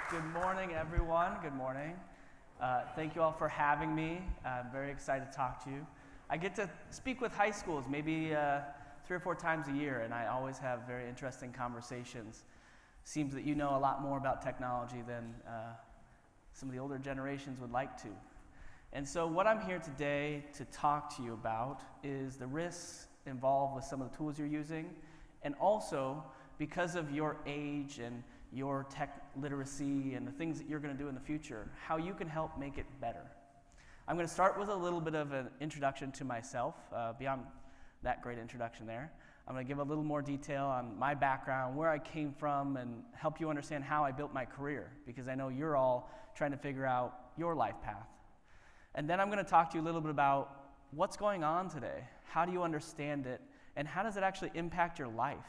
Good morning, everyone. Good morning. Thank you all for having me. I'm very excited to talk to you. I get to speak with high schools maybe 3 or 4 times a year, and I always have very interesting conversations. Seems that you know a lot more about technology than some of the older generations would like to. And so what I'm here today to talk to you about is the risks involved with some of the tools you're using, and also because of your age and your tech literacy and the things that you're going to do in the future, how you can help make it better. I'm going to start with a little bit of an introduction to myself, beyond that great introduction there. I'm going to give a little more detail on my background, where I came from, and help you understand how I built my career, because I know you're all trying to figure out your life path. And then I'm going to talk to you a little bit about what's going on today, how do you understand it, and how does it actually impact your life?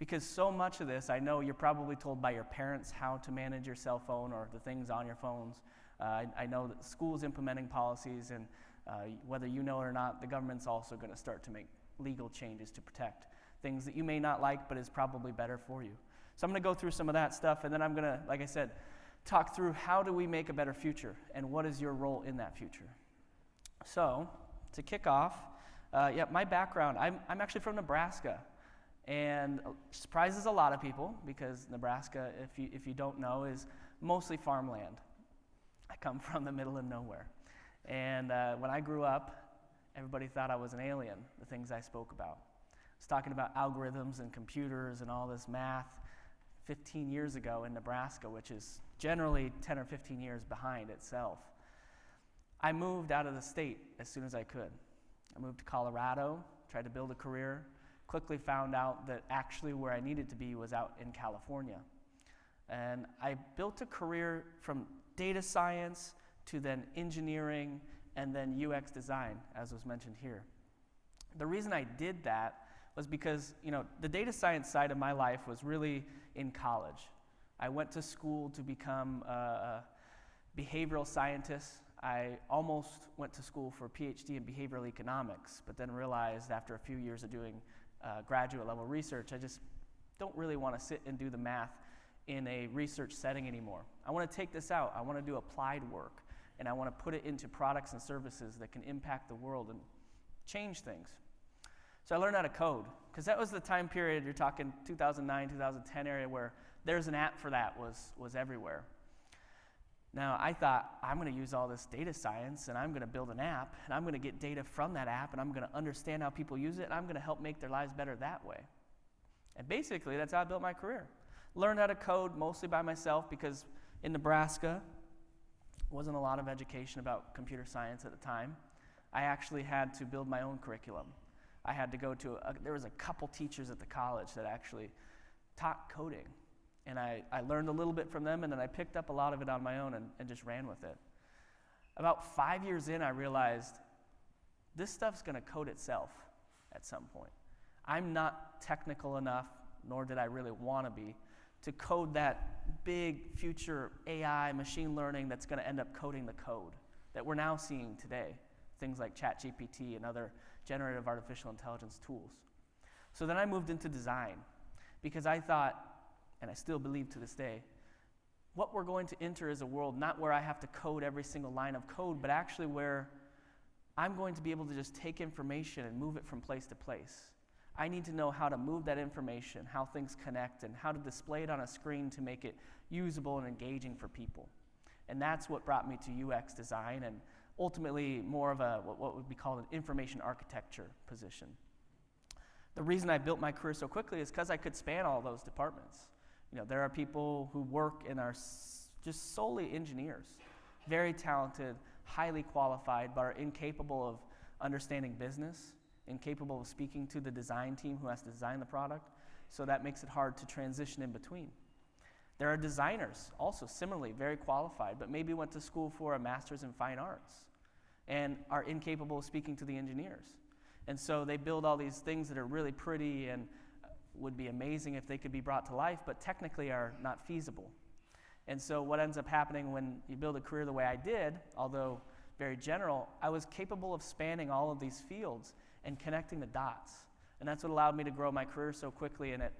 Because so much of this, I know you're probably told by your parents how to manage your cell phone or the things on your phones. I know that school's implementing policies, and whether you know it or not, the government's also going to start to make legal changes to protect things that you may not like, but is probably better for you. So I'm going to go through some of that stuff, and then I'm going to, like I said, talk through how do we make a better future, and what is your role in that future. So, to kick off, my background, I'm actually from Nebraska. And surprises a lot of people, because Nebraska, if you don't know, is mostly farmland. I come from the middle of nowhere. And when I grew up, everybody thought I was an alien, the things I spoke about. I was talking about algorithms and computers and all this math 15 years ago in Nebraska, which is generally 10 or 15 years behind itself. I moved out of the state as soon as I could. I moved to Colorado, tried to build a career. Quickly found out that actually where I needed to be was out in California. And I built a career from data science to then engineering and then UX design, as was mentioned here. The reason I did that was because, the data science side of my life was really in college. I went to school to become a behavioral scientist. I almost went to school for a PhD in behavioral economics, but then realized after a few years of doing graduate level research, I just don't really want to sit and do the math in a research setting anymore. I want to take this out. I want to do applied work, and I want to put it into products and services that can impact the world and change things. So I learned how to code, because that was the time period, you're talking 2009, 2010 area, where there's an app for that was everywhere. Now, I thought, I'm going to use all this data science, and I'm going to build an app, and I'm going to get data from that app, and I'm going to understand how people use it, and I'm going to help make their lives better that way. And basically, that's how I built my career. Learned how to code mostly by myself, because in Nebraska, wasn't a lot of education about computer science at the time. I actually had to build my own curriculum. I had to go to, there was a couple teachers at the college that actually taught coding. And I learned a little bit from them, and then I picked up a lot of it on my own and just ran with it. About 5 years in, I realized this stuff's going to code itself at some point. I'm not technical enough, nor did I really want to be, to code that big future AI machine learning that's going to end up coding the code that we're now seeing today, things like ChatGPT and other generative artificial intelligence tools. So then I moved into design, because I thought, and I still believe to this day, what we're going to enter is a world not where I have to code every single line of code, but actually where I'm going to be able to just take information and move it from place to place. I need to know how to move that information, how things connect, and how to display it on a screen to make it usable and engaging for people. And that's what brought me to UX design, and ultimately more of a what would be called an information architecture position. The reason I built my career so quickly is because I could span all those departments. There are people who work and are just solely engineers, very talented, highly qualified, but are incapable of understanding business, incapable of speaking to the design team who has to design the product, so that makes it hard to transition in between. There are designers, also similarly very qualified, but maybe went to school for a master's in fine arts and are incapable of speaking to the engineers. And so they build all these things that are really pretty and would be amazing if they could be brought to life, but technically are not feasible. And so what ends up happening when you build a career the way I did, although very general, I was capable of spanning all of these fields and connecting the dots. And that's what allowed me to grow my career so quickly. And at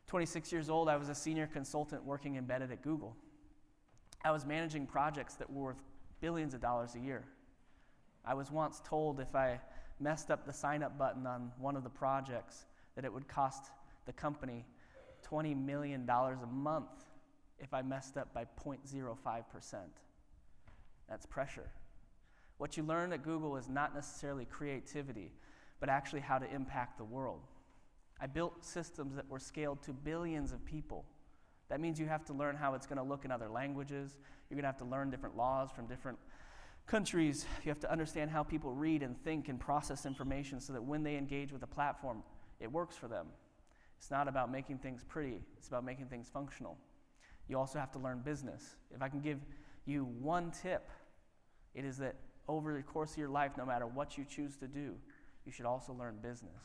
26 years old, I was a senior consultant working embedded at Google. I was managing projects that were worth billions of dollars a year. I was once told if I messed up the sign-up button on one of the projects that it would cost the company $20 million a month if I messed up by 0.05%. That's pressure. What you learn at Google is not necessarily creativity, but actually how to impact the world. I built systems that were scaled to billions of people. That means you have to learn how it's going to look in other languages. You're going to have to learn different laws from different countries. You have to understand how people read and think and process information so that when they engage with a platform, it works for them. It's not about making things pretty. It's about making things functional. You also have to learn business. If I can give you one tip, it is that over the course of your life, no matter what you choose to do, you should also learn business.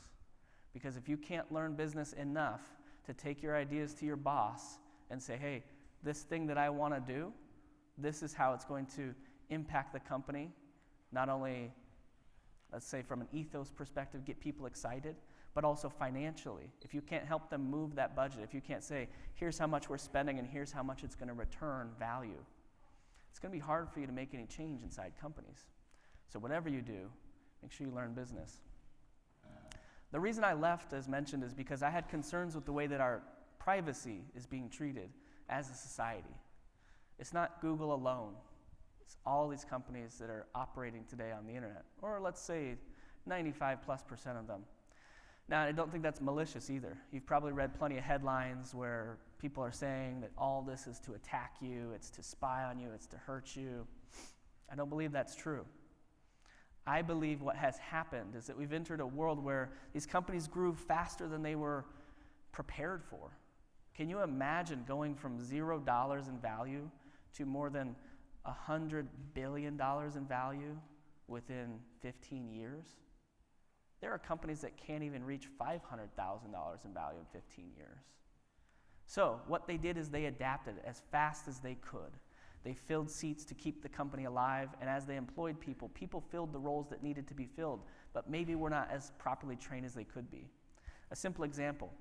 Because if you can't learn business enough to take your ideas to your boss and say, hey, this thing that I want to do, this is how it's going to impact the company, not only, let's say from an ethos perspective, get people excited, but also financially. If you can't help them move that budget, if you can't say, here's how much we're spending and here's how much it's going to return value, it's going to be hard for you to make any change inside companies. So whatever you do, make sure you learn business. The reason I left, as mentioned, is because I had concerns with the way that our privacy is being treated as a society. It's not Google alone. It's all these companies that are operating today on the internet, or let's say 95+% of them. Now, I don't think that's malicious either. You've probably read plenty of headlines where people are saying that all this is to attack you, it's to spy on you, it's to hurt you. I don't believe that's true. I believe what has happened is that we've entered a world where these companies grew faster than they were prepared for. Can you imagine going from $0 in value to more than $100 billion in value within 15 years? There are companies that can't even reach $500,000 in value in 15 years. So what they did is they adapted as fast as they could. They filled seats to keep the company alive, and as they employed people, people filled the roles that needed to be filled, but maybe were not as properly trained as they could be. A simple example,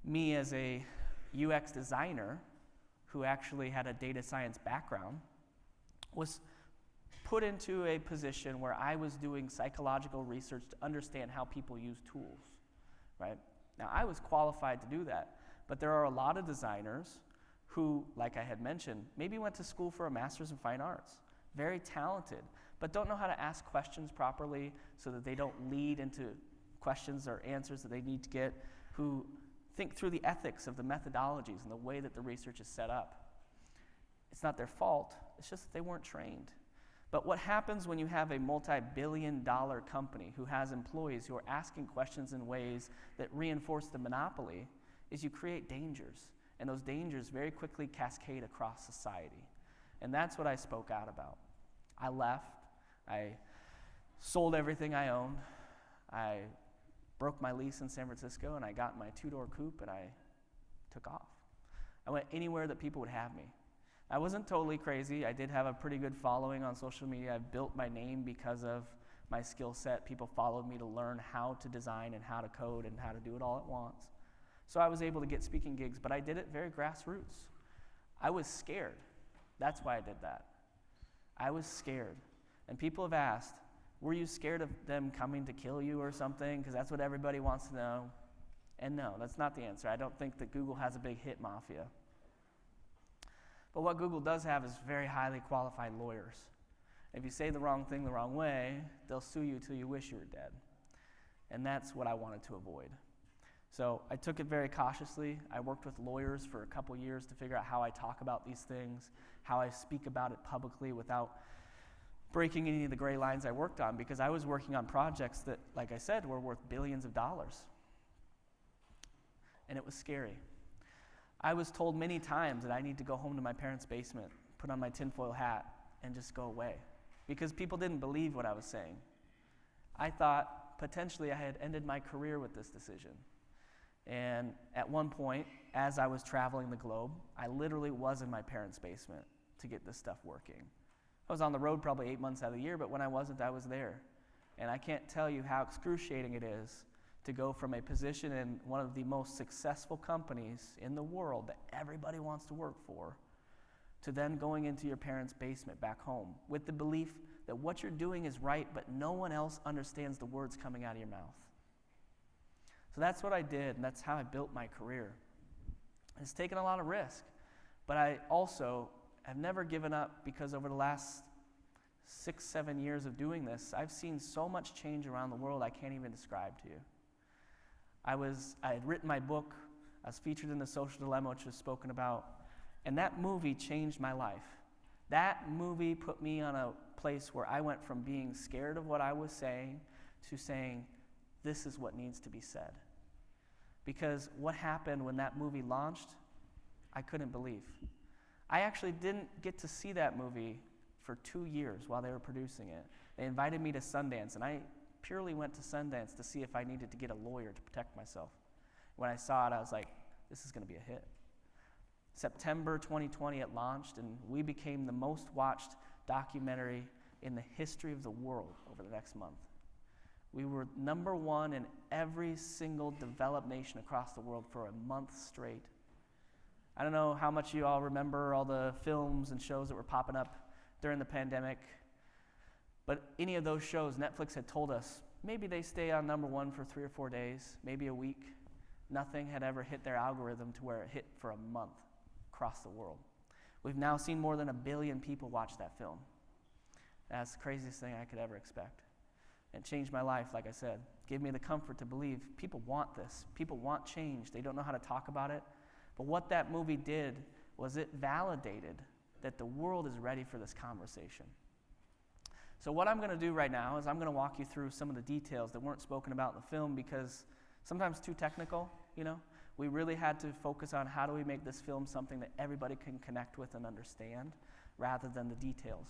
me as a UX designer who actually had a data science background was put into a position where I was doing psychological research to understand how people use tools, right? Now, I was qualified to do that, but there are a lot of designers who, like I had mentioned, maybe went to school for a master's in fine arts, very talented, but don't know how to ask questions properly so that they don't lead into questions or answers that they need to get, who think through the ethics of the methodologies and the way that the research is set up. It's not their fault, it's just that they weren't trained. But what happens when you have a multi-billion-dollar company who has employees who are asking questions in ways that reinforce the monopoly is you create dangers. And those dangers very quickly cascade across society. And that's what I spoke out about. I left. I sold everything I owned. I broke my lease in San Francisco, and I got my two-door coupe, and I took off. I went anywhere that people would have me. I wasn't totally crazy. I did have a pretty good following on social media. I built my name because of my skill set. People followed me to learn how to design and how to code and how to do it all at once. So I was able to get speaking gigs, but I did it very grassroots. I was scared. That's why I did that. I was scared. And people have asked, were you scared of them coming to kill you or something? Because that's what everybody wants to know. And no, that's not the answer. I don't think that Google has a big hit mafia. But what Google does have is very highly qualified lawyers. If you say the wrong thing the wrong way, they'll sue you till you wish you were dead. And that's what I wanted to avoid. So I took it very cautiously. I worked with lawyers for a couple years to figure out how I talk about these things, how I speak about it publicly without breaking any of the gray lines I worked on, because I was working on projects that, like I said, were worth billions of dollars. And it was scary. I was told many times that I need to go home to my parents' basement, put on my tinfoil hat, and just go away, because people didn't believe what I was saying. I thought potentially I had ended my career with this decision. And at one point, as I was traveling the globe, I literally was in my parents' basement to get this stuff working. I was on the road probably 8 months out of the year, but when I wasn't, I was there. And I can't tell you how excruciating it is to go from a position in one of the most successful companies in the world that everybody wants to work for, to then going into your parents' basement back home with the belief that what you're doing is right, but no one else understands the words coming out of your mouth. So that's what I did, and that's how I built my career. It's taken a lot of risk, but I also have never given up, because over the last 6-7 years of doing this, I've seen so much change around the world I can't even describe to you. I had written my book. I was featured in The Social Dilemma, which was spoken about, and that movie changed my life. That movie put me on a place where I went from being scared of what I was saying to saying, this is what needs to be said. Because what happened when that movie launched, I couldn't believe. I actually didn't get to see that movie for 2 years while they were producing it. They invited me to Sundance, and I purely went to Sundance to see if I needed to get a lawyer to protect myself. When I saw it, I was like, this is going to be a hit. September 2020, it launched, and we became the most watched documentary in the history of the world over the next month. We were number one in every single developed nation across the world for a month straight. I don't know how much you all remember all the films and shows that were popping up during the pandemic, but any of those shows, Netflix had told us, maybe they stay on number one for 3 or 4 days, maybe a week. Nothing had ever hit their algorithm to where it hit for a month across the world. We've now seen more than 1 billion people watch that film. That's the craziest thing I could ever expect. It changed my life, like I said. Gave me the comfort to believe people want this. People want change. They don't know how to talk about it. But what that movie did was it validated that the world is ready for this conversation. So what I'm going to do right now is I'm going to walk you through some of the details that weren't spoken about in the film, because sometimes too technical, We really had to focus on how do we make this film something that everybody can connect with and understand, rather than the details.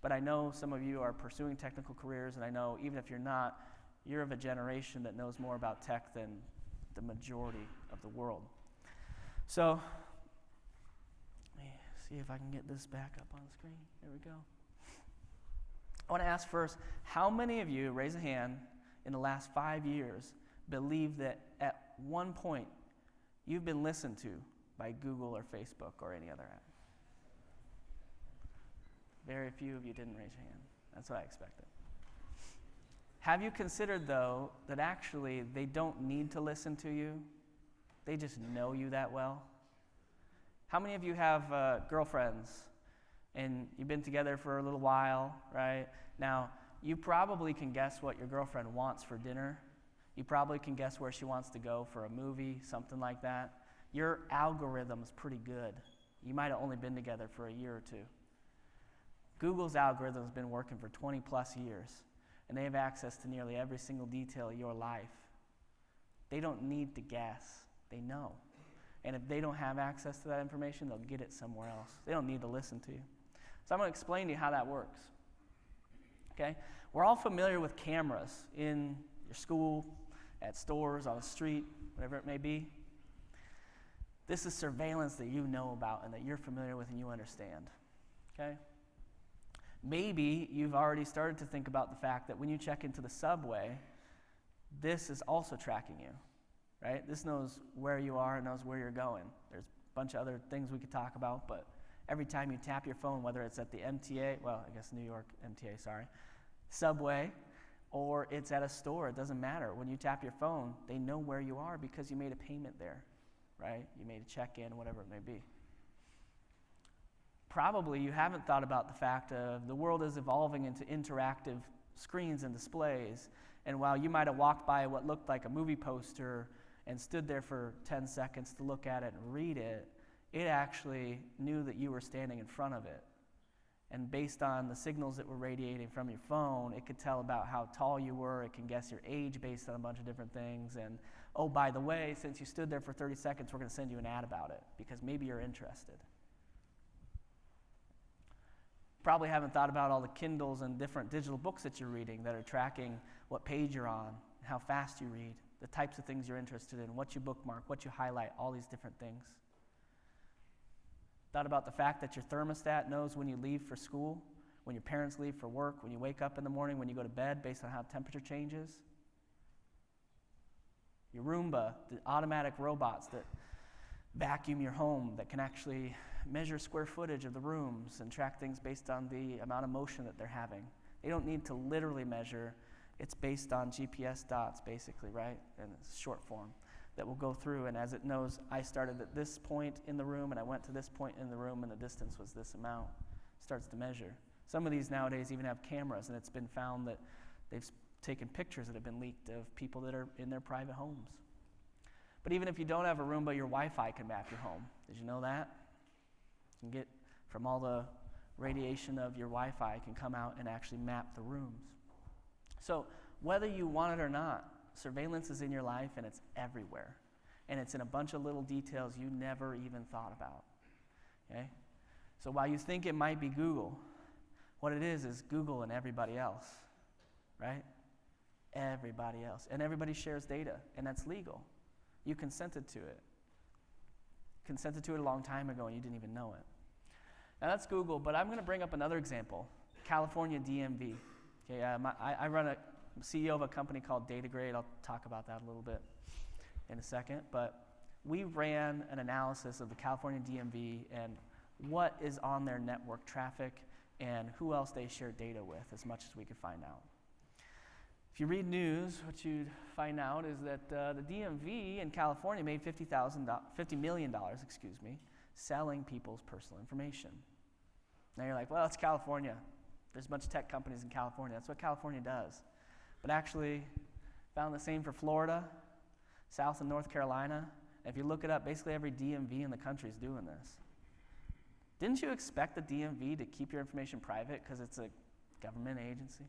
But I know some of you are pursuing technical careers, and I know even if you're not, you're of a generation that knows more about tech than the majority of the world. So, let me see if I can get this back up on the screen. There we go. I want to ask first, how many of you, raise a hand, in the last 5 years, believe that at one point you've been listened to by Google or Facebook or any other app? Very few of you didn't raise your hand. That's what I expected. Have you considered, though, that actually they don't need to listen to you? They just know you that well? How many of you have girlfriends and you've been together for a little while, right? Now, you probably can guess what your girlfriend wants for dinner. You probably can guess where she wants to go for a movie, something like that. Your algorithm's pretty good. You might have only been together for a year or two. Google's algorithm's been working for 20 plus years, and they have access to nearly every single detail of your life. They don't need to guess. They know. And if they don't have access to that information, they'll get it somewhere else. They don't need to listen to you. So I'm going to explain to you how that works. Okay? We're all familiar with cameras in your school, at stores, on the street, whatever it may be. This is surveillance that you know about and that you're familiar with and you understand. Okay? Maybe you've already started to think about the fact that when you check into the subway, this is also tracking you, right? This knows where you are and knows where you're going. There's a bunch of other things we could talk about, but every time you tap your phone, whether it's at the MTA, well, I guess New York MTA, sorry, subway, or it's at a store, it doesn't matter. When you tap your phone, they know where you are because you made a payment there, right? You made a check-in, whatever it may be. Probably you haven't thought about the fact of the world is evolving into interactive screens and displays, and while you might have walked by what looked like a movie poster and stood there for 10 seconds to look at it and read it, it actually knew that you were standing in front of it. And based on the signals that were radiating from your phone, it could tell about how tall you were. It can guess your age based on a bunch of different things. And, oh, by the way, since you stood there for 30 seconds, we're going to send you an ad about it because maybe you're interested. Probably haven't thought about all the Kindles and different digital books that you're reading that are tracking what page you're on, how fast you read, the types of things you're interested in, what you bookmark, what you highlight, all these different things. Thought about the fact that your thermostat knows when you leave for school, when your parents leave for work, when you wake up in the morning, when you go to bed based on how temperature changes. Your Roomba, the automatic robots that vacuum your home that can actually measure square footage of the rooms and track things based on the amount of motion that they're having. They don't need to literally measure. It's based on GPS dots, basically, right? And it's short form that will go through, and as it knows, I started at this point in the room, and I went to this point in the room, and the distance was this amount. It starts to measure. Some of these nowadays even have cameras, and it's been found that they've taken pictures that have been leaked of people that are in their private homes. But even if you don't have a room, but your Wi-Fi can map your home. Did you know that? You can get, from all the radiation of your Wi-Fi, can come out and actually map the rooms. So whether you want it or not, surveillance is in your life, and it's everywhere. And it's in a bunch of little details you never even thought about. Okay? So while you think it might be Google, what it is Google and everybody else, right? Everybody else. And everybody shares data, and that's legal. You consented to it. Consented to it a long time ago, and you didn't even know it. Now that's Google, but I'm going to bring up another example, California DMV. Okay, I run a CEO of a company called DataGrade. I'll talk about that a little bit in a second. But we ran an analysis of the California DMV and what is on their network traffic and who else they share data with, as much as we could find out. If you read news, what you'd find out is that the DMV in California made $50 million, selling people's personal information. Now you're like, well, it's California. There's a bunch of tech companies in California. That's what California does. But actually, found the same for Florida, South and North Carolina. And if you look it up, basically every DMV in the country is doing this. Didn't you expect the DMV to keep your information private because it's a government agency?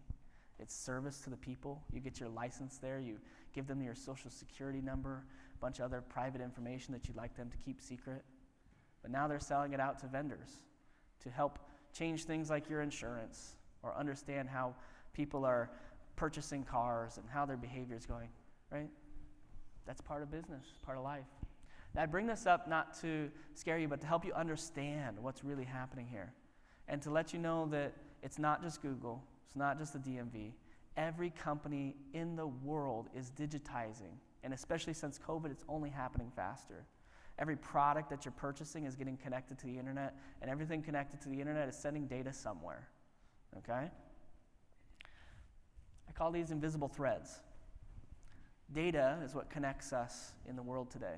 It's service to the people. You get your license there. You give them your social security number, a bunch of other private information that you'd like them to keep secret. But now they're selling it out to vendors to help change things like your insurance or understand how people are purchasing cars and how their behavior is going, right? That's part of business, part of life. Now, I bring this up not to scare you, but to help you understand what's really happening here and to let you know that it's not just Google, it's not just the DMV. Every company in the world is digitizing, and especially since COVID, it's only happening faster. Every product that you're purchasing is getting connected to the internet, and everything connected to the internet is sending data somewhere, okay? I call these invisible threads. Data is what connects us in the world today.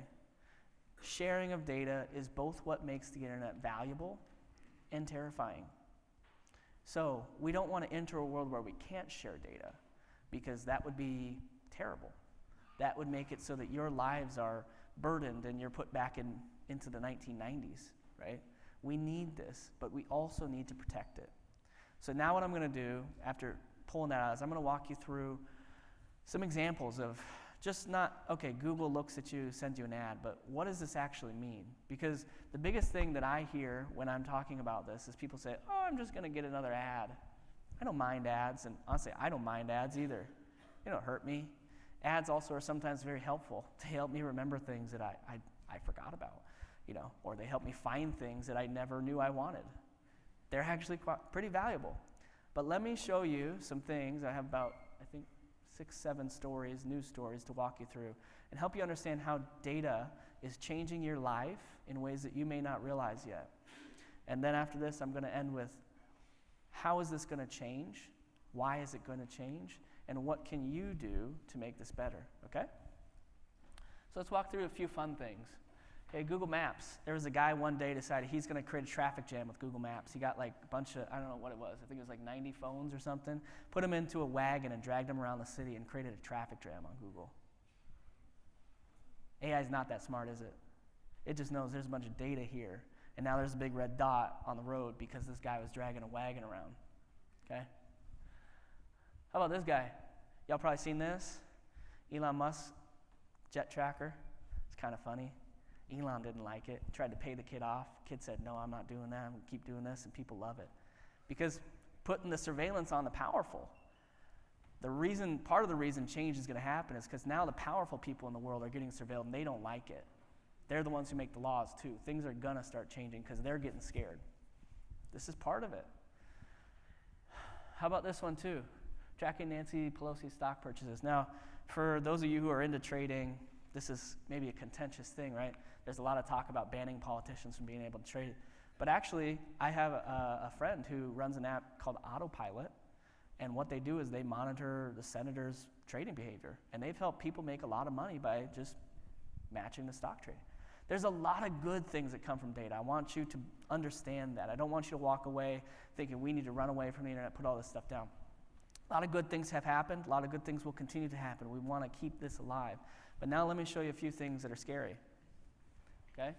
Sharing of data is both what makes the internet valuable and terrifying. So we don't want to enter a world where we can't share data, because that would be terrible. That would make it so that your lives are burdened and you're put back into the 1990s, right? We need this, but we also need to protect it. So now what I'm going to do, after pulling that out, is I'm going to walk you through some examples of just not, okay, Google looks at you, sends you an ad, but what does this actually mean? Because the biggest thing that I hear when I'm talking about this is people say, oh, I'm just going to get another ad. I don't mind ads, and honestly, I don't mind ads either. They don't hurt me. Ads also are sometimes very helpful. They help me remember things that I forgot about, or they help me find things that I never knew I wanted. They're actually pretty valuable. But let me show you some things. I have about, 6-7 stories, news stories to walk you through and help you understand how data is changing your life in ways that you may not realize yet. And then after this, I'm going to end with, how is this going to change? Why is it going to change? And what can you do to make this better, okay? So let's walk through a few fun things. Okay, Google Maps. There was a guy one day decided he's going to create a traffic jam with Google Maps. He got like a bunch of, I don't know what it was. I think it was like 90 phones or something. Put them into a wagon and dragged them around the city and created a traffic jam on Google. AI is not that smart, is it? It just knows there's a bunch of data here. And now there's a big red dot on the road because this guy was dragging a wagon around. Okay? How about this guy? Y'all probably seen this. Elon Musk jet tracker. It's kind of funny. Elon didn't like it. Tried to pay the kid off. Kid said, no, I'm not doing that. I'm going to keep doing this, and people love it. Because putting the surveillance on the powerful. Part of the reason change is going to happen is because now the powerful people in the world are getting surveilled, and they don't like it. They're the ones who make the laws, too. Things are going to start changing because they're getting scared. This is part of it. How about this one, too? Tracking Nancy Pelosi's stock purchases. Now, for those of you who are into trading, this is maybe a contentious thing, right? There's a lot of talk about banning politicians from being able to trade. But actually, I have a friend who runs an app called Autopilot, and what they do is they monitor the senators' trading behavior, and they've helped people make a lot of money by just matching the stock trading. There's a lot of good things that come from data. I want you to understand that. I don't want you to walk away thinking we need to run away from the internet, put all this stuff down. A lot of good things have happened. A lot of good things will continue to happen. We want to keep this alive. But now let me show you a few things that are scary. Okay?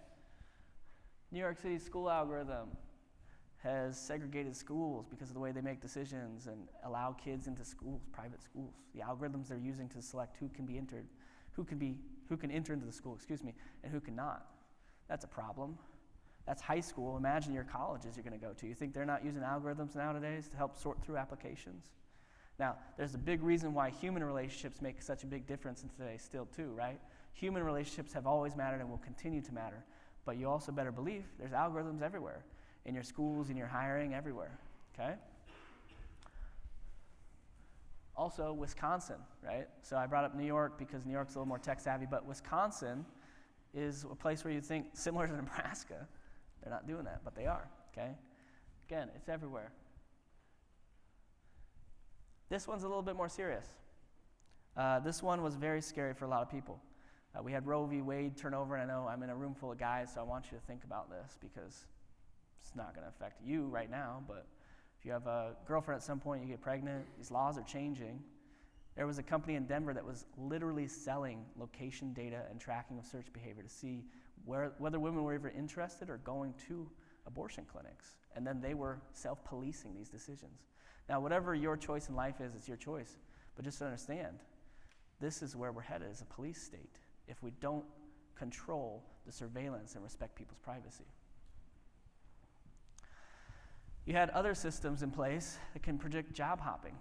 New York City's school algorithm has segregated schools because of the way they make decisions and allow kids into schools, private schools. The algorithms they're using to select who can enter into the school, and who cannot. That's a problem. That's high school. Imagine your colleges you're going to go to. You think they're not using algorithms nowadays to help sort through applications? Now, there's a big reason why human relationships make such a big difference in today still too, right? Human relationships have always mattered and will continue to matter. But you also better believe there's algorithms everywhere, in your schools, in your hiring, everywhere, okay? Also, Wisconsin, right? So I brought up New York because New York's a little more tech savvy, but Wisconsin is a place where you think similar to Nebraska. They're not doing that, but they are, okay? Again, it's everywhere. This one's a little bit more serious. This one was very scary for a lot of people. We had Roe v. Wade turnover, and I know I'm in a room full of guys, so I want you to think about this because it's not going to affect you right now, but if you have a girlfriend at some point, you get pregnant, these laws are changing. There was a company in Denver that was literally selling location data and tracking of search behavior to see whether women were ever interested or going to abortion clinics. And then they were self-policing these decisions. Now, whatever your choice in life is, it's your choice. But just to understand, this is where we're headed as a police state if we don't control the surveillance and respect people's privacy. You had other systems in place that can predict job hopping.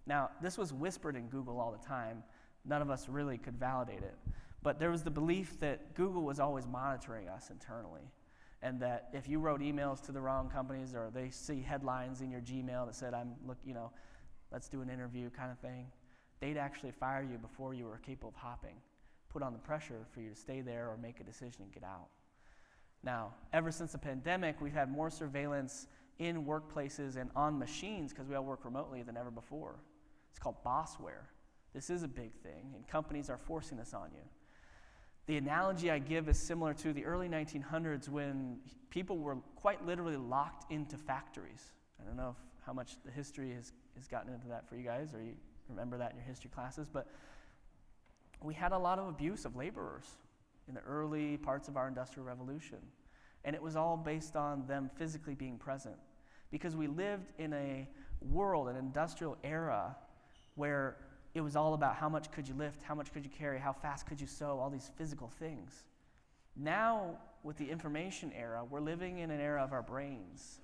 Now, this was whispered in Google all the time. None of us really could validate it. But there was the belief that Google was always monitoring us internally, and that if you wrote emails to the wrong companies or they see headlines in your Gmail that said, let's do an interview kind of thing, they'd actually fire you before you were capable of hopping, put on the pressure for you to stay there or make a decision and get out. Now, ever since the pandemic, we've had more surveillance in workplaces and on machines because we all work remotely than ever before. It's called bossware. This is a big thing, and companies are forcing this on you. The analogy I give is similar to the early 1900s when people were quite literally locked into factories. I don't know how much the history has gotten into that for you guys, or you remember that in your history classes, but we had a lot of abuse of laborers in the early parts of our Industrial Revolution. And it was all based on them physically being present. Because we lived in a world, an industrial era, where it was all about how much could you lift, how much could you carry, how fast could you sew, all these physical things. Now, with the information era, we're living in an era of our brains.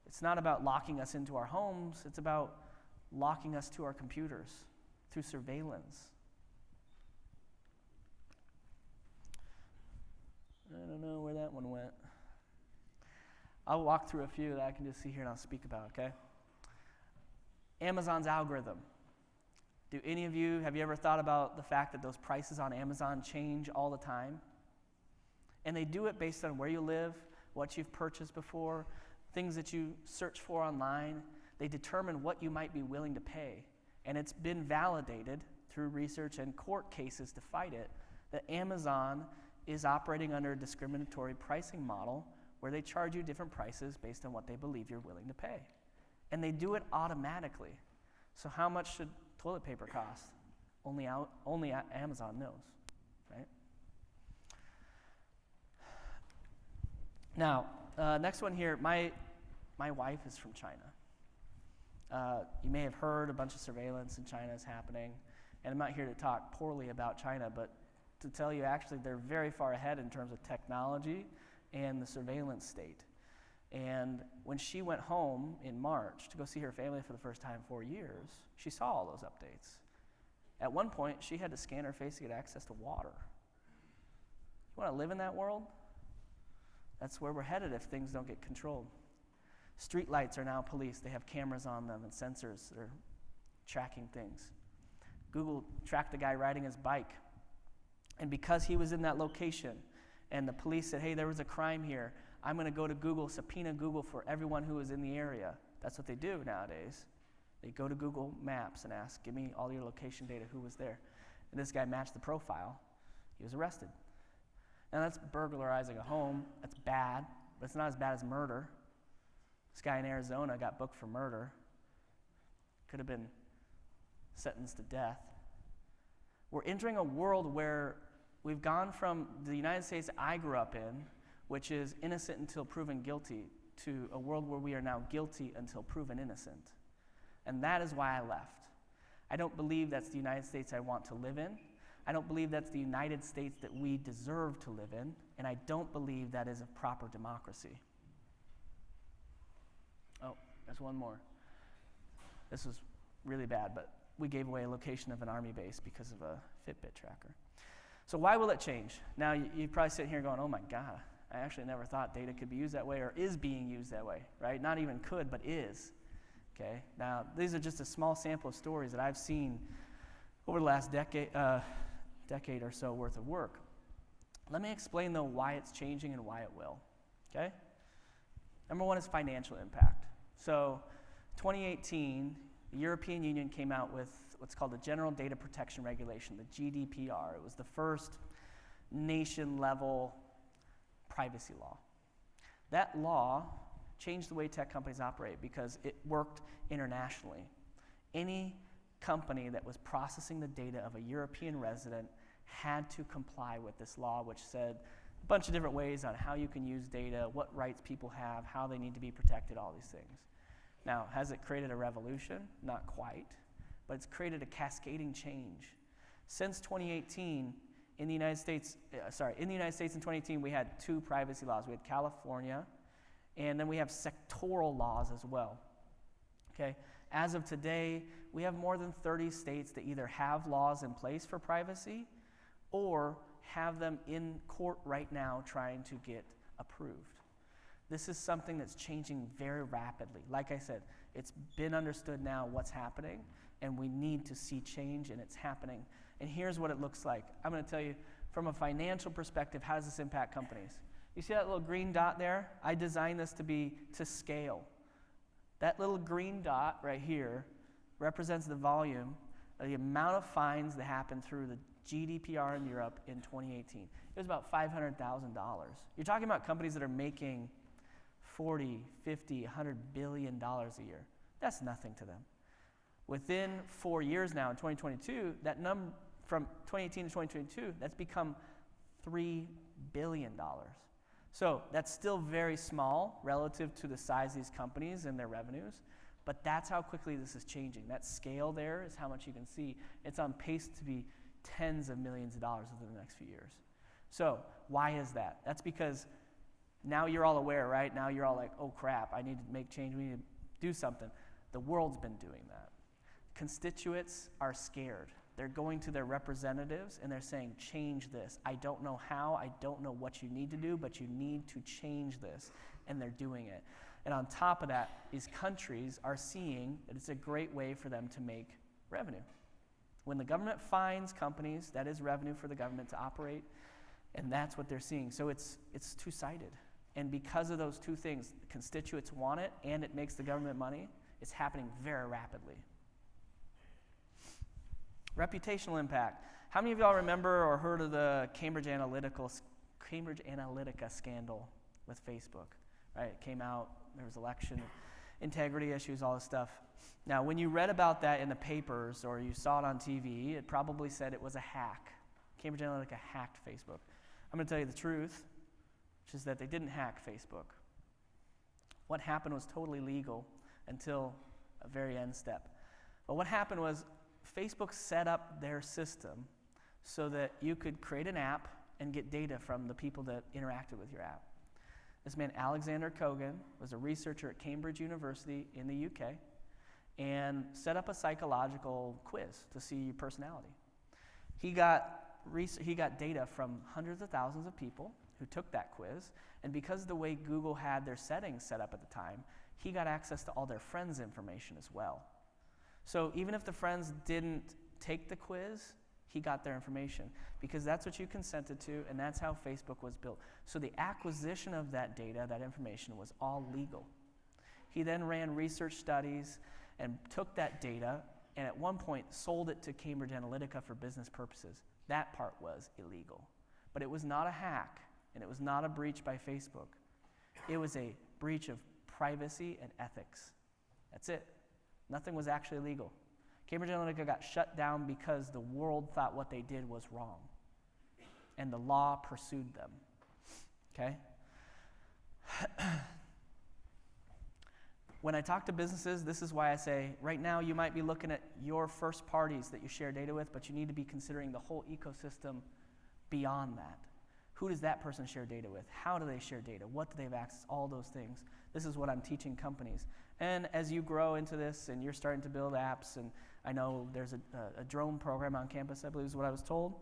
It's not about locking us into our homes, it's about locking us to our computers through surveillance. I don't know where that one went. I'll walk through a few that I can just see here and I'll speak about, okay? Amazon's algorithm. Have you ever thought about the fact that those prices on Amazon change all the time? And they do it based on where you live, what you've purchased before, things that you search for online. They determine what you might be willing to pay. And it's been validated through research and court cases to fight it, that Amazon is operating under a discriminatory pricing model where they charge you different prices based on what they believe you're willing to pay. And they do it automatically. So how much should toilet paper cost? Only Amazon knows, right? Now, next one here, my wife is from China. You may have heard a bunch of surveillance in China is happening, and I'm not here to talk poorly about China, but to tell you actually they're very far ahead in terms of technology and the surveillance state. And when she went home in March to go see her family for the first time in 4 years, she saw all those updates. At one point, she had to scan her face to get access to water. You want to live in that world? That's where we're headed if things don't get controlled. Street lights are now policed. They have cameras on them and sensors that are tracking things. Google tracked the guy riding his bike. And because he was in that location and the police said, hey, there was a crime here, I'm going to go to Google, subpoena Google for everyone who was in the area. That's what they do nowadays. They go to Google Maps and ask, give me all your location data, who was there. And this guy matched the profile. He was arrested. Now that's burglarizing a home. That's bad, but it's not as bad as murder. This guy in Arizona got booked for murder. Could have been sentenced to death. We're entering a world where we've gone from the United States I grew up in, which is innocent until proven guilty, to a world where we are now guilty until proven innocent. And that is why I left. I don't believe that's the United States I want to live in. I don't believe that's the United States that we deserve to live in. And I don't believe that is a proper democracy. Oh, there's one more. This was really bad, but we gave away a location of an army base because of a Fitbit tracker. So why will it change? Now, you're probably sitting here going, oh my God, I actually never thought data could be used that way or is being used that way, right? Not even could, but is. Okay. Now, these are just a small sample of stories that I've seen over the last decade or so worth of work. Let me explain, though, why it's changing and why it will. Okay? Number one is financial impact. So, 2018, the European Union came out with what's called the General Data Protection Regulation, the GDPR. It was the first nation-level privacy law. That law changed the way tech companies operate because it worked internationally. Any company that was processing the data of a European resident had to comply with this law, which said a bunch of different ways on how you can use data, what rights people have, how they need to be protected, all these things. Now, has it created a revolution? Not quite, but it's created a cascading change. Since 2018, in the United States in 2018, we had two privacy laws. We had California, and then we have sectoral laws as well. Okay? As of today, we have more than 30 states that either have laws in place for privacy or have them in court right now trying to get approved. This is something that's changing very rapidly. Like I said, it's been understood now what's happening, and we need to see change, and it's happening. And here's what it looks like. I'm going to tell you, from a financial perspective, how does this impact companies? You see that little green dot there? I designed this to be to scale. That little green dot right here represents the volume of the amount of fines that happened through the GDPR in Europe in 2018. It was about $500,000. You're talking about companies that are making 40, 50, $100 billion a year. That's nothing to them. Within 4 years now, in 2022, that number from 2018 to 2022, that's become $3 billion. So that's still very small relative to the size of these companies and their revenues, but that's how quickly this is changing. That scale there is how much you can see. It's on pace to be tens of millions of dollars within the next few years. So why is that? That's because now you're all aware, right? Now you're all like, oh crap, I need to make change, we need to do something. The world's been doing that. Constituents are scared. They're going to their representatives and they're saying, change this. I don't know how, I don't know what you need to do, but you need to change this. And they're doing it. And on top of that, these countries are seeing that it's a great way for them to make revenue. When the government fines companies, that is revenue for the government to operate, and that's what they're seeing. So it's two-sided. And because of those two things, the constituents want it and it makes the government money, it's happening very rapidly. Reputational impact. How many of y'all remember or heard of the Cambridge Analytica scandal with Facebook? Right? It came out, there was election integrity issues, all this stuff. Now, when you read about that in the papers or you saw it on TV, it probably said it was a hack. Cambridge Analytica hacked Facebook. I'm going to tell you the truth, which is that they didn't hack Facebook. What happened was totally legal until a very end step. But what happened was Facebook set up their system so that you could create an app and get data from the people that interacted with your app. This man, Alexander Kogan, was a researcher at Cambridge University in the UK and set up a psychological quiz to see your personality. He got data from hundreds of thousands of people who took that quiz, and because of the way Google had their settings set up at the time, he got access to all their friends' information as well. So even if the friends didn't take the quiz, He got their information because that's what you consented to, and that's how Facebook was built. So the acquisition of that data, that information, was all legal. He then ran research studies and took that data and at one point sold it to Cambridge Analytica for business purposes. That part was illegal. But it was not a hack, and it was not a breach by Facebook. It was a breach of privacy and ethics. That's it. Nothing was actually legal. Cambridge Analytica got shut down because the world thought what they did was wrong, and the law pursued them. Okay? When I talk to businesses, this is why I say, right now you might be looking at your first parties that you share data with, but you need to be considering the whole ecosystem beyond that. Who does that person share data with? How do they share data? What do they have access? All those things. This is what I'm teaching companies. And as you grow into this and you're starting to build apps, and I know there's a drone program on campus, I believe is what I was told,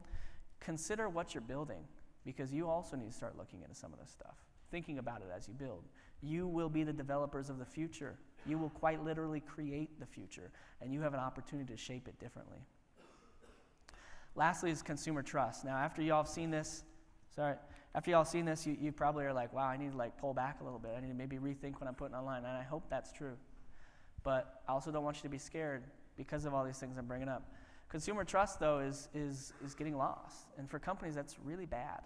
consider what you're building, because you also need to start looking into some of this stuff, thinking about it as you build. You will be the developers of the future. You will quite literally create the future, and you have an opportunity to shape it differently. Lastly is consumer trust. Now, after y'all have seen this, you probably are like, wow, I need to pull back a little bit. I need to maybe rethink what I'm putting online, and I hope that's true. But I also don't want you to be scared because of all these things I'm bringing up. Consumer trust, though, is getting lost, and for companies, that's really bad.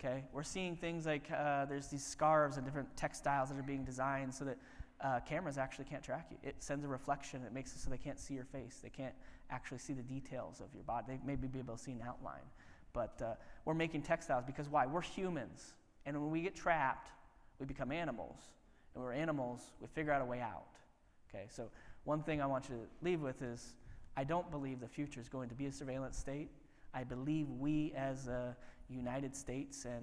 Okay, we're seeing things like there's these scarves and different textiles that are being designed so that cameras actually can't track you. It sends a reflection. It makes it so they can't see your face. They can't actually see the details of your body. They maybe be able to see an outline. But we're making textiles because why? We're humans. And when we get trapped, we become animals. And when we're animals, we figure out a way out. Okay, so one thing I want you to leave with is I don't believe the future is going to be a surveillance state. I believe we as a United States and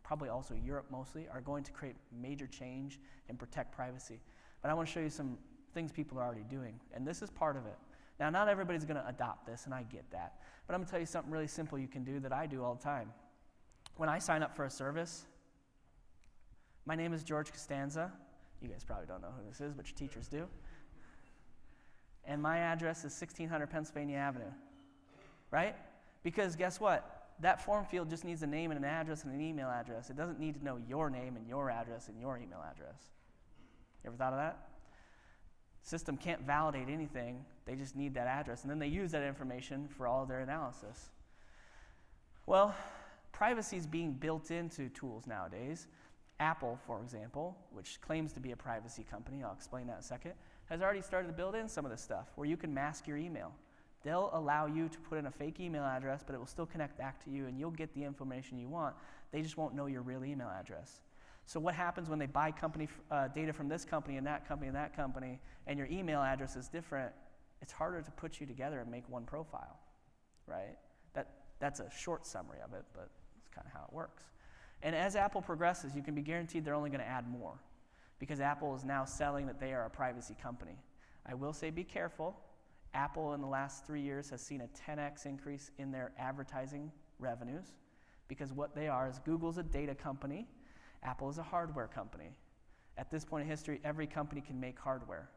probably also Europe mostly are going to create major change and protect privacy. But I want to show you some things people are already doing, and this is part of it. Now, not everybody's going to adopt this, and I get that, but I'm going to tell you something really simple you can do that I do all the time. When I sign up for a service, my name is George Costanza. You guys probably don't know who this is, but your teachers do. And my address is 1600 Pennsylvania Avenue, right? Because guess what? That form field just needs a name and an address and an email address. It doesn't need to know your name and your address and your email address. You ever thought of that? System can't validate anything. They just need that address. And then they use that information for all of their analysis. Well, privacy is being built into tools nowadays. Apple, for example, which claims to be a privacy company, I'll explain that in a second, has already started to build in some of this stuff where you can mask your email. They'll allow you to put in a fake email address, but it will still connect back to you, and you'll get the information you want. They just won't know your real email address. So what happens when they buy company data from this company and that company and that company, and your email address is different? It's harder to put you together and make one profile, right? That's a short summary of it, but it's kind of how it works. And as Apple progresses, you can be guaranteed they're only going to add more, because Apple is now selling that they are a privacy company. I will say be careful. Apple in the last 3 years has seen a 10x increase in their advertising revenues, because what they are is Google's a data company, Apple is a hardware company. At this point in history, every company can make hardware.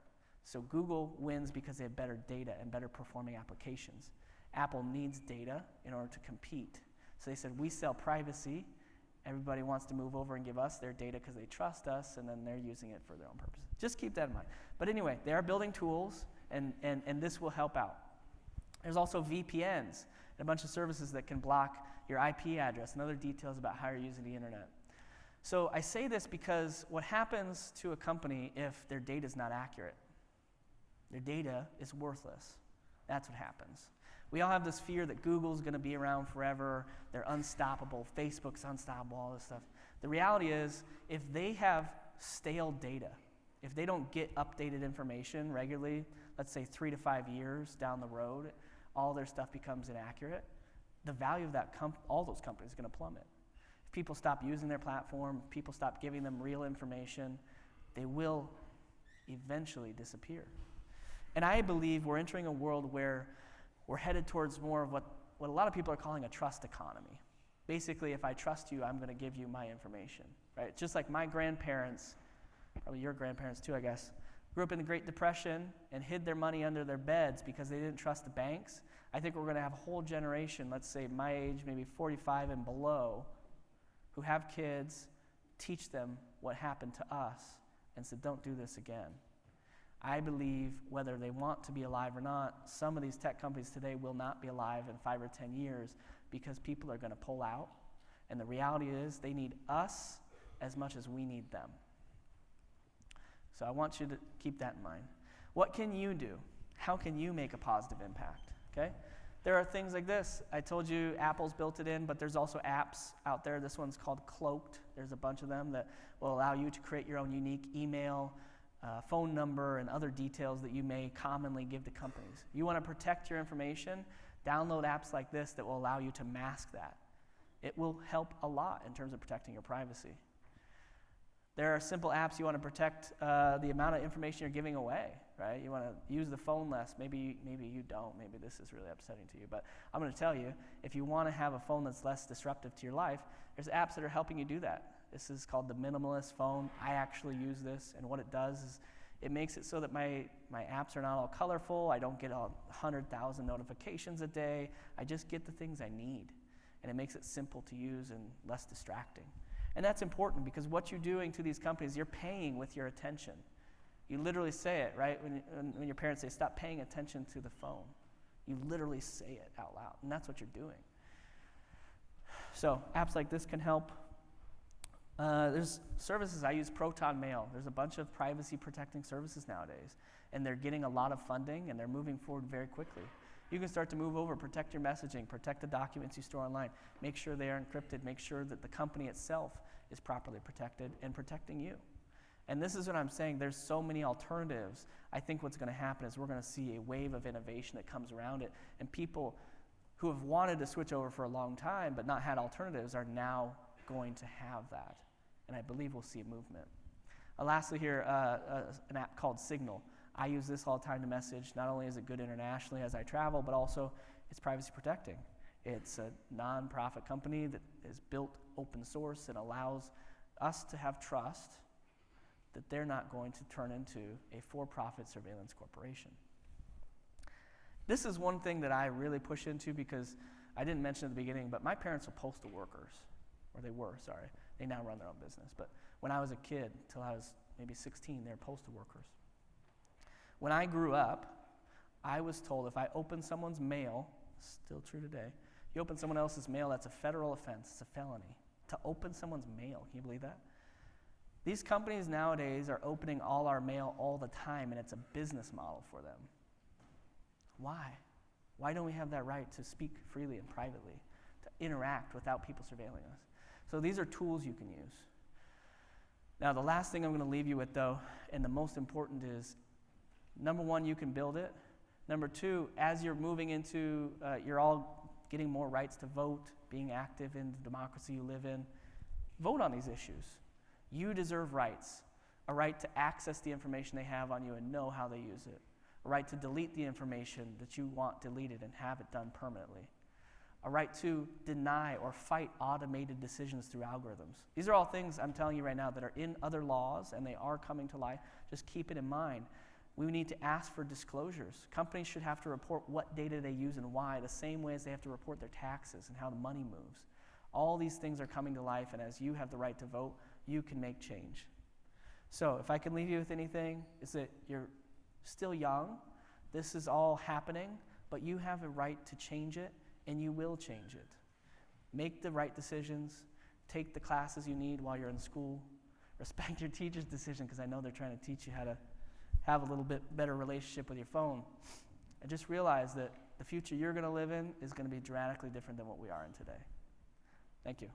So Google wins because they have better data and better performing applications. Apple needs data in order to compete. So they said, we sell privacy. Everybody wants to move over and give us their data because they trust us, and then they're using it for their own purposes. Just keep that in mind. But anyway, they are building tools, and this will help out. There's also VPNs and a bunch of services that can block your IP address and other details about how you're using the internet. So I say this because what happens to a company if their data is not accurate? Their data is worthless. That's what happens. We all have this fear that Google's going to be around forever, they're unstoppable, Facebook's unstoppable, all this stuff. The reality is, if they have stale data, if they don't get updated information regularly, let's say 3 to 5 years down the road, all their stuff becomes inaccurate, the value of that all those companies is going to plummet. If people stop using their platform, if people stop giving them real information, they will eventually disappear. And I believe we're entering a world where we're headed towards more of what a lot of people are calling a trust economy. Basically, if I trust you, I'm going to give you my information, right? Just like my grandparents, probably your grandparents too, I guess, grew up in the Great Depression and hid their money under their beds because they didn't trust the banks, I think we're going to have a whole generation, let's say my age, maybe 45 and below, who have kids, teach them what happened to us, and said, don't do this again. I believe whether they want to be alive or not, some of these tech companies today will not be alive in 5 or 10 years because people are going to pull out. And the reality is they need us as much as we need them. So I want you to keep that in mind. What can you do? How can you make a positive impact? Okay? There are things like this. I told you Apple's built it in, but there's also apps out there. This one's called Cloaked. There's a bunch of them that will allow you to create your own unique email, phone number, and other details that you may commonly give to companies. You want to protect your information? Download apps like this that will allow you to mask that. It will help a lot in terms of protecting your privacy. There are simple apps you want to protect the amount of information you're giving away, right? You want to use the phone less. Maybe you don't. Maybe this is really upsetting to you. But I'm going to tell you, if you want to have a phone that's less disruptive to your life, there's apps that are helping you do that. This is called the Minimalist Phone. I actually use this, and what it does is it makes it so that my apps are not all colorful. I don't get 100,000 notifications a day. I just get the things I need, and it makes it simple to use and less distracting. And that's important because what you're doing to these companies, you're paying with your attention. You literally say it, right? When your parents say, stop paying attention to the phone. You literally say it out loud, and that's what you're doing. So apps like this can help. There's services. I use Proton Mail. There's a bunch of privacy protecting services nowadays, and they're getting a lot of funding, and they're moving forward very quickly. You can start to move over, protect your messaging, protect the documents you store online, make sure they are encrypted, make sure that the company itself is properly protected and protecting you. And this is what I'm saying. There's so many alternatives. I think what's going to happen is we're going to see a wave of innovation that comes around it, and people who have wanted to switch over for a long time but not had alternatives are now going to have that. And I believe we'll see a movement. Lastly here, an app called Signal. I use this all the time to message. Not only is it good internationally as I travel, but also it's privacy protecting. It's a nonprofit company that is built open source and allows us to have trust that they're not going to turn into a for-profit surveillance corporation. This is one thing that I really push into because I didn't mention at the beginning, but my parents are postal workers, or they were, sorry. They now run their own business. But when I was a kid, till I was maybe 16, they were postal workers. When I grew up, I was told if I open someone's mail, still true today, you open someone else's mail, that's a federal offense, it's a felony. To open someone's mail, can you believe that? These companies nowadays are opening all our mail all the time, and it's a business model for them. Why? Why don't we have that right to speak freely and privately, to interact without people surveilling us? So these are tools you can use. Now, the last thing I'm going to leave you with, though, and the most important is, number one, you can build it. Number two, as you're moving into, you're all getting more rights to vote, being active in the democracy you live in, vote on these issues. You deserve rights. A right to access the information they have on you and know how they use it. A right to delete the information that you want deleted and have it done permanently. A right to deny or fight automated decisions through algorithms. These are all things I'm telling you right now that are in other laws, and they are coming to life. Just keep it in mind. We need to ask for disclosures. Companies should have to report what data they use and why, the same way as they have to report their taxes and how the money moves. All these things are coming to life, and as you have the right to vote, you can make change. So if I can leave you with anything, is that you're still young. This is all happening, but you have a right to change it, and you will change it. Make the right decisions. Take the classes you need while you're in school. Respect your teacher's decision, because I know they're trying to teach you how to have a little bit better relationship with your phone. And just realize that the future you're going to live in is going to be dramatically different than what we are in today. Thank you.